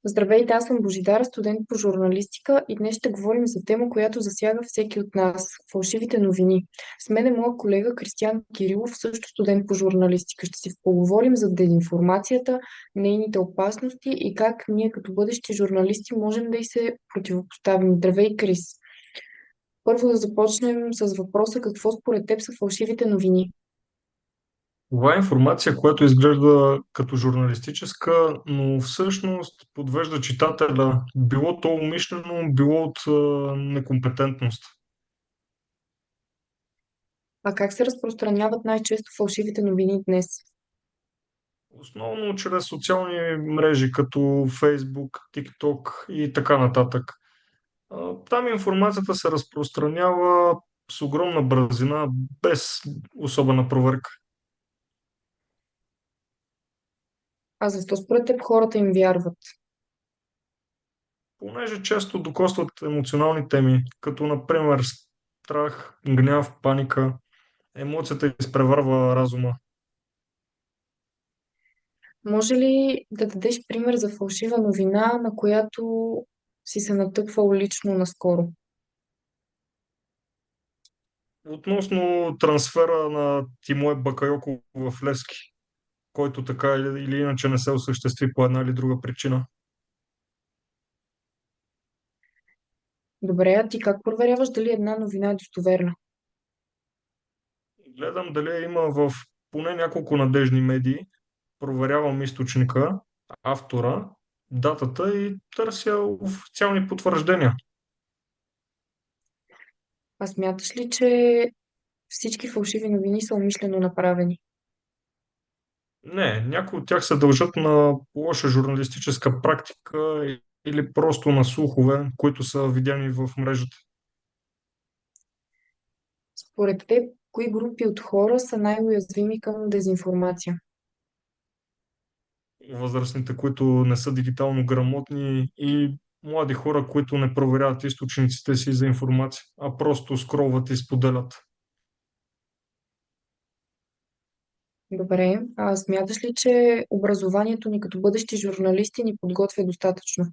Здравейте, аз съм Божидар, студент по журналистика и днес ще говорим за тема, която засяга всеки от нас – фалшивите новини. С мен е моя колега Кристиян Кирилов, също студент по журналистика. Ще си поговорим за дезинформацията, нейните опасности и как ние като бъдещи журналисти можем да й се противопоставим. Здравей, Крис! Първо да започнем с въпроса какво според теб са фалшивите новини. Това е информация, която изглежда като журналистическа, но всъщност подвежда читателя. Било то умишлено, било от некомпетентност. А как се разпространяват най-често фалшивите новини днес? Основно чрез социални мрежи, като Facebook, TikTok и така нататък. Там информацията се разпространява с огромна бързина, без особена проверка. А защо според теб хората им вярват? Понеже често докосват емоционални теми, като например страх, гняв, паника. Емоцията изпреварва разума. Може ли да дадеш пример за фалшива новина, на която си се натъквал лично наскоро? Относно трансфера на Тимое Бакайоко в Левски, който така или иначе не се осъществи по една или друга причина. Добре, а ти как проверяваш дали една новина е достоверна? Гледам дали я има в поне няколко надежни медии, проверявам източника, автора, датата и търся официални потвърждения. А смяташ ли, че всички фалшиви новини са умишлено направени? Не, някои от тях се дължат на лоша журналистическа практика или просто на слухове, които са видяни в мрежата. Според теб, кои групи от хора са най-уязвими към дезинформация? Възрастните, които не са дигитално грамотни и млади хора, които не проверяват източниците си за информация, а просто скролват и споделят. Добре, а смяташ ли, че образованието ни като бъдещи журналисти ни подготвя достатъчно?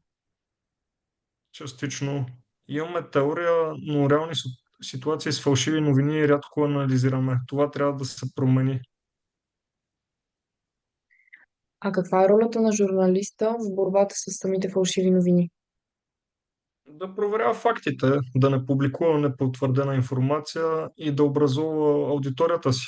Частично имаме теория, но реални ситуации с фалшиви новини рядко анализираме. Това трябва да се промени. А каква е ролята на журналиста в борбата с самите фалшиви новини? Да проверява фактите, да не публикува непотвърдена информация и да образува аудиторията си.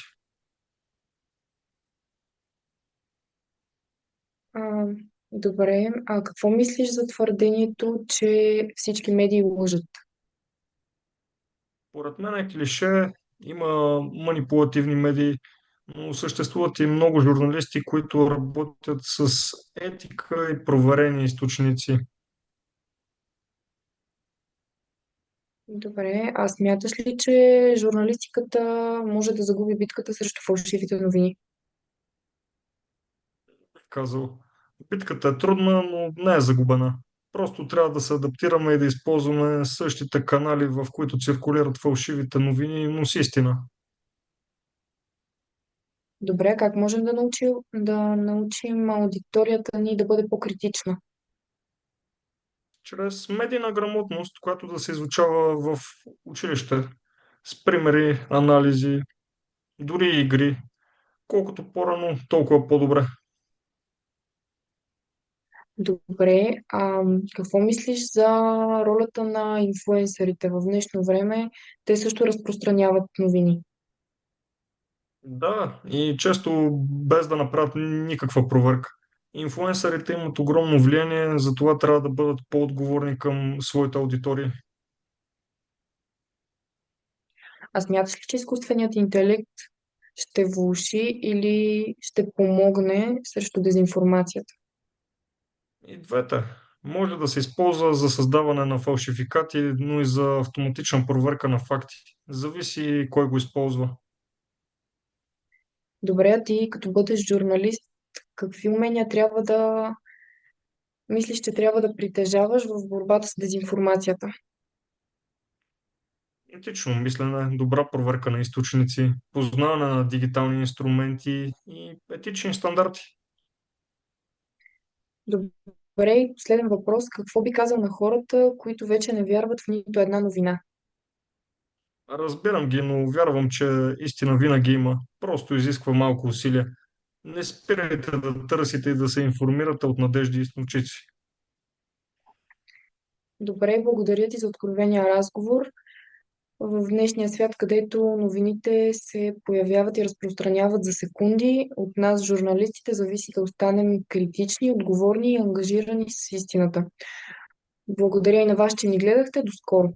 А, добре, а какво мислиш за твърдението, че всички медии лъжат? Поред мен е клише, има манипулативни медии, но съществуват и много журналисти, които работят с етика и проверени източници. Добре, а смяташ ли, че журналистиката може да загуби битката срещу фалшивите новини? Казал, битката е трудна, но не е загубена. Просто трябва да се адаптираме и да използваме същите канали, в които циркулират фалшивите новини, но с истина. Добре, как можем да научим аудиторията ни да бъде по-критична? Чрез медийна грамотност, която да се изучава в училище, с примери, анализи, дори и игри. Колкото по-рано, толкова по-добре. Добре, а какво мислиш за ролята на инфлуенсърите в днешно време? Те също разпространяват новини. Да, и често без да направят никаква проверка. Инфлуенсърите имат огромно влияние, затова трябва да бъдат по-отговорни към своите аудитории. А смяташ ли, че изкуственият интелект ще влуши или ще помогне срещу дезинформацията? И двете. Може да се използва за създаване на фалшификати, но и за автоматична проверка на факти. Зависи кой го използва. Добре, а ти като бъдеш журналист, какви умения трябва да мислиш, че трябва да притежаваш в борбата с дезинформацията? Етично мислене, добра проверка на източници, познаване на дигитални инструменти и етични стандарти. Добре, и последен въпрос. Какво би казал на хората, които вече не вярват в нито една новина? Разбирам ги, но вярвам, че истина винаги има. Просто изисква малко усилие. Не спирайте да търсите и да се информирате от надежди и източници. Добре, благодаря ти за откровения разговор. В днешния свят, където новините се появяват и разпространяват за секунди, от нас, журналистите, зависи да останем критични, отговорни и ангажирани с истината. Благодаря и на вас, че ни гледахте. До скоро!